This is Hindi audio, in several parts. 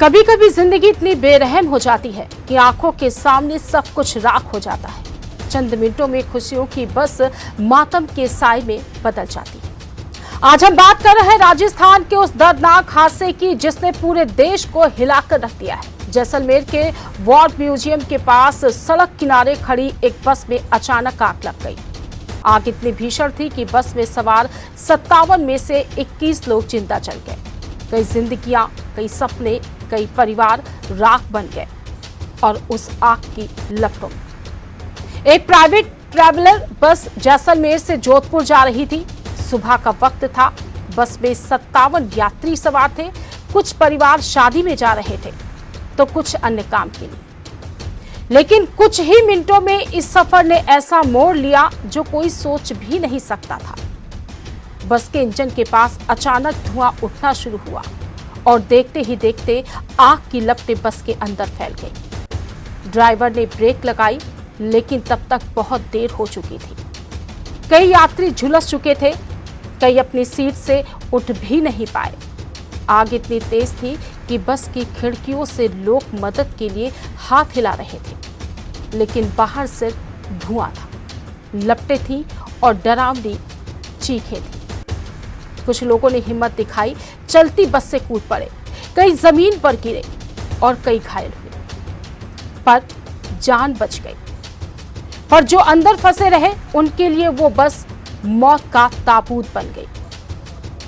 कभी कभी जिंदगी इतनी बेरहम हो जाती है कि आंखों के सामने सब कुछ राख हो जाता है। चंद मिनटों में खुशियों की बस मातम के साए में बदल जाती है। आज हम बात कर रहे हैं राजस्थान के उस दर्दनाक हादसे की जिसने पूरे देश को हिलाकर रख दिया है। जैसलमेर के वॉर म्यूजियम के पास सड़क किनारे खड़ी एक बस में अचानक आग लग गई। आग इतनी भीषण थी कि बस में सवार 57 में से 21 लोग जिंदा जल गए। कई जिंदगियां, कई सपने, कई परिवार राख बन गए और उस आग की लपटों में। एक प्राइवेट ट्रैवलर बस जैसलमेर से जोधपुर जा रही थी। सुबह का वक्त था। बस में 57 यात्री सवार थे। कुछ परिवार शादी में जा रहे थे तो कुछ अन्य काम के लिए। लेकिन कुछ ही मिनटों में इस सफर ने ऐसा मोड़ लिया जो कोई सोच भी नहीं सकता था। बस के इंजन के पास अचानक धुआं उठना शुरू हुआ और देखते ही देखते आग की लपटें बस के अंदर फैल गई। ड्राइवर ने ब्रेक लगाई लेकिन तब तक बहुत देर हो चुकी थी। कई यात्री झुलस चुके थे, कई अपनी सीट से उठ भी नहीं पाए। आग इतनी तेज थी कि बस की खिड़कियों से लोग मदद के लिए हाथ हिला रहे थे, लेकिन बाहर सिर्फ धुआं था, लपटें थी और डरावनी चीखें थी। कुछ लोगों ने हिम्मत दिखाई, चलती बस से कूद पड़े, कई जमीन पर गिरे और कई घायल हुए, पर जान बच गई। पर जो अंदर फंसे रहे उनके लिए वो बस मौत का ताबूत बन गई।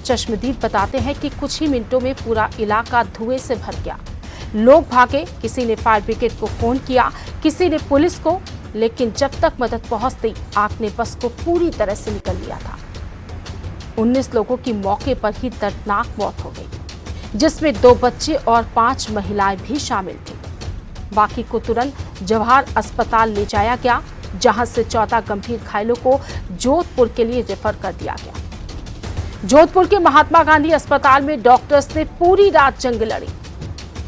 चश्मदीद बताते हैं कि कुछ ही मिनटों में पूरा इलाका धुएं से भर गया। लोग भागे, किसी ने फायर ब्रिगेड को फोन किया, किसी ने पुलिस को, लेकिन जब तक मदद पहुंचती आग ने बस को पूरी तरह से निकल लिया था। 19 लोगों की मौके पर ही दर्दनाक मौत हो गई, जिसमें 2 बच्चे और 5 महिलाएं भी शामिल थी। बाकी को तुरंत जवाहर अस्पताल ले जाया गया, जहां से 14 गंभीर घायलों को जोधपुर के लिए रेफर कर दिया गया। जोधपुर के महात्मा गांधी अस्पताल में डॉक्टर्स ने पूरी रात जंग लड़ी,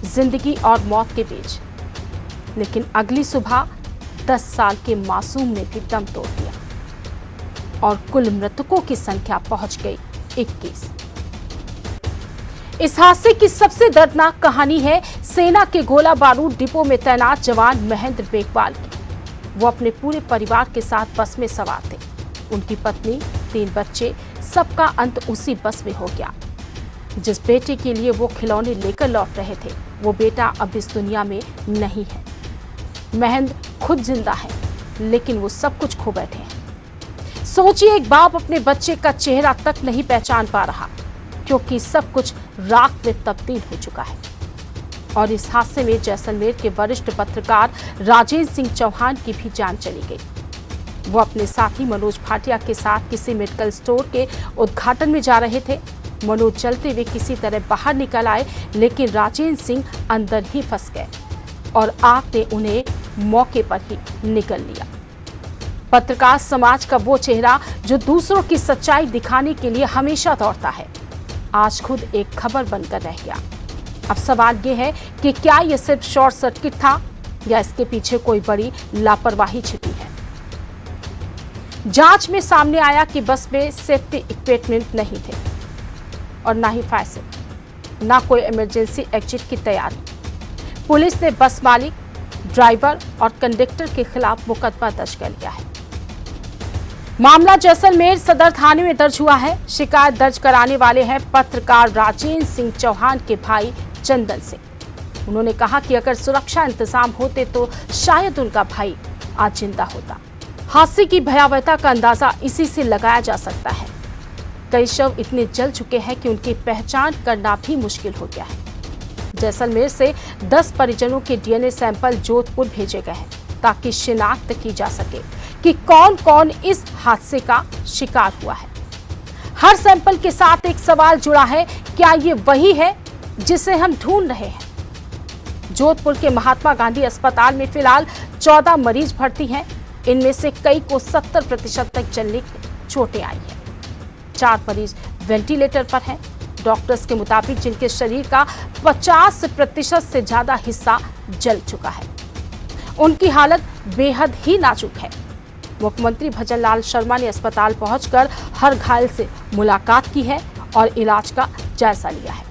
जिंदगी और मौत के बीच। लेकिन अगली सुबह 10 साल के मासूम ने भी दम तोड़ दिया और कुल मृतकों की संख्या पहुंच गई 21। इस हादसे की सबसे दर्दनाक कहानी है सेना के गोला बारूद डिपो में तैनात जवान महेंद्र बेगवाल की। वो अपने पूरे परिवार के साथ बस में सवार थे। उनकी पत्नी, 3 बच्चे, सबका अंत उसी बस में हो गया। जिस बेटे के लिए वो खिलौने लेकर लौट रहे थे, वो बेटा अब इस दुनिया में नहीं है। महेंद्र खुद जिंदा है, लेकिन वो सब कुछ खो बैठे हैं। सोचिए, एक बाप अपने बच्चे का चेहरा तक नहीं पहचान पा रहा क्योंकि सब कुछ राख में तब्दील हो चुका है। और इस हादसे में जैसलमेर के वरिष्ठ पत्रकार राजेंद्र सिंह चौहान की भी जान चली गई। वो अपने साथी मनोज भाटिया के साथ किसी मेडिकल स्टोर के उद्घाटन में जा रहे थे। मनोज चलते हुए किसी तरह बाहर निकल आए, लेकिन राजेंद्र सिंह अंदर ही फंस गए और आग ने उन्हें मौके पर ही निगल लिया। पत्रकार समाज का वो चेहरा जो दूसरों की सच्चाई दिखाने के लिए हमेशा दौड़ता है, आज खुद एक खबर बनकर रह गया। अब सवाल ये है कि क्या ये सिर्फ शॉर्ट सर्किट था या इसके पीछे कोई बड़ी लापरवाही छिपी है। जांच में सामने आया कि बस में सेफ्टी इक्विपमेंट नहीं थे और ना ही फायर सेफ्टी, ना कोई इमरजेंसी एग्जिट की तैयारी। पुलिस ने बस मालिक, ड्राइवर और कंडक्टर के खिलाफ मुकदमा दर्ज कर लिया है। मामला जैसलमेर सदर थाने में दर्ज हुआ है। शिकायत दर्ज कराने वाले हैं पत्रकार राजेंद्र सिंह चौहान के भाई चंदन सिंह। उन्होंने कहा कि अगर सुरक्षा इंतजाम होते तो शायद उनका भाई आज जिंदा होता। हादसे की भयावहता का अंदाजा इसी से लगाया जा सकता है। कई शव इतने जल चुके हैं कि उनकी पहचान करना भी मुश्किल हो गया है। जैसलमेर से 10 परिजनों के डीएनए सैंपल जोधपुर भेजे गए हैं ताकि शिनाख्त की जा सके कि कौन कौन इस हादसे का शिकार हुआ है। हर सैंपल के साथ एक सवाल जुड़ा है, क्या ये वही है जिसे हम ढूंढ रहे हैं। जोधपुर के महात्मा गांधी अस्पताल में फिलहाल 14 मरीज भर्ती हैं। इनमें से कई को 70% तक जलने की चोटें आई हैं। 4 मरीज वेंटिलेटर पर हैं। डॉक्टर्स के मुताबिक जिनके शरीर का 50% से ज्यादा हिस्सा जल चुका है, उनकी हालत बेहद ही नाजुक है। मुख्यमंत्री भजन लाल शर्मा ने अस्पताल पहुंचकर हर घायल से मुलाकात की है और इलाज का जायजा लिया है।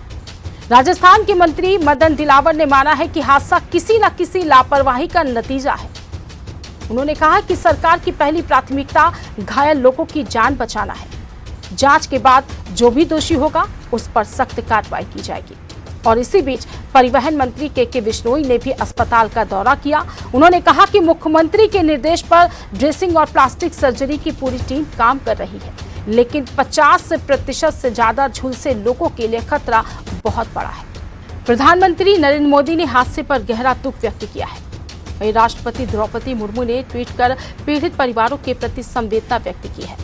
राजस्थान के मंत्री मदन दिलावर ने माना है कि हादसा किसी न किसी लापरवाही का नतीजा है। उन्होंने कहा कि सरकार की पहली प्राथमिकता घायल लोगों की जान बचाना है। जांच के बाद जो भी दोषी होगा उस पर सख्त कार्रवाई की जाएगी। और इसी बीच परिवहन मंत्री के बिश्नोई ने भी अस्पताल का दौरा किया। उन्होंने कहा कि मुख्यमंत्री के निर्देश पर ड्रेसिंग और प्लास्टिक सर्जरी की पूरी टीम काम कर रही है, लेकिन 50% से ज्यादा झुलसे लोगों के लिए खतरा बहुत बड़ा है। प्रधानमंत्री नरेंद्र मोदी ने हादसे पर गहरा दुख व्यक्त किया है। वहीं राष्ट्रपति द्रौपदी मुर्मू ने ट्वीट कर पीड़ित परिवारों के प्रति संवेदना व्यक्त की है।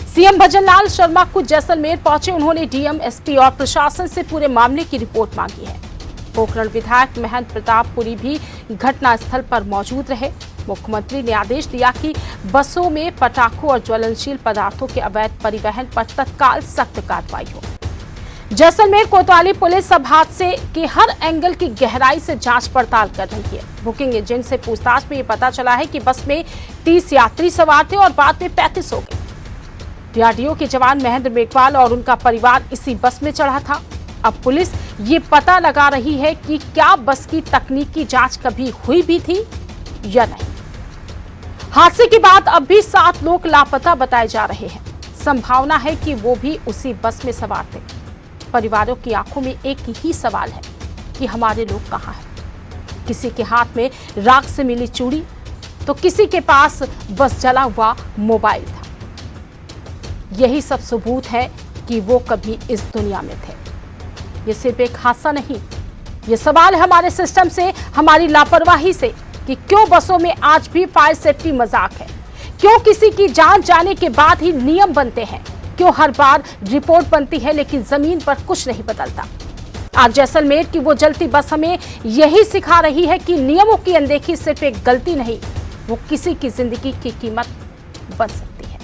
सीएम भजनलाल शर्मा खुद जैसलमेर पहुंचे। उन्होंने डीएम, एसपी और प्रशासन से पूरे मामले की रिपोर्ट मांगी है। पोखरण विधायक महंत प्रताप पुरी भी घटनास्थल पर मौजूद रहे। मुख्यमंत्री ने आदेश दिया कि बसों में पटाखों और ज्वलनशील पदार्थों के अवैध परिवहन पर तत्काल सख्त कार्रवाई हो। जैसलमेर कोतवाली पुलिस अब हादसे के हर एंगल की गहराई से जांच पड़ताल कर रही है। बुकिंग एजेंट से पूछताछ में ये पता चला है कि बस में 30 यात्री सवार थे और बाद में 35 हो गए। डीआरडीओ के जवान महेंद्र मेघवाल और उनका परिवार इसी बस में चढ़ा था। अब पुलिस ये पता लगा रही है कि क्या बस की तकनीकी जांच कभी हुई भी थी या नहीं। हादसे के बाद अब भी 7 लोग लापता बताए जा रहे हैं। संभावना है कि वो भी उसी बस में सवार थे। परिवारों की आंखों में एक ही सवाल है कि हमारे लोग कहां हैं। किसी के हाथ में राख से मिली चूड़ी तो किसी के पास बस जला हुआ मोबाइल था। यही सब सबूत है कि वो कभी इस दुनिया में थे। ये सिर्फ एक हादसा नहीं, ये सवाल है हमारे सिस्टम से, हमारी लापरवाही से कि क्यों बसों में आज भी फायर सेफ्टी मजाक है, क्यों किसी की जान जाने के बाद ही नियम बनते हैं, क्यों हर बार रिपोर्ट बनती है लेकिन जमीन पर कुछ नहीं बदलता। आज जैसलमेर की वो जलती बस हमें यही सिखा रही है कि नियमों की अनदेखी सिर्फ एक गलती नहीं, वो किसी की जिंदगी की कीमत बन सकती है।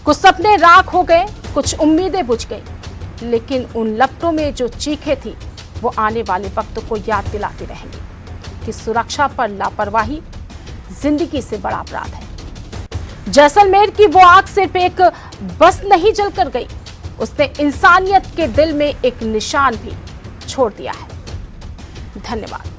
कुछ सपने राख हो गए, कुछ उम्मीदें बुझ गई, लेकिन उन लपटों में जो चीखें थी वो आने वाले वक्त को याद दिलाती रहेंगी कि सुरक्षा पर लापरवाही जिंदगी से बड़ा अपराध है। जैसलमेर की वो आग सिर्फ एक बस नहीं जलकर गई, उसने इंसानियत के दिल में एक निशान भी छोड़ दिया है। धन्यवाद।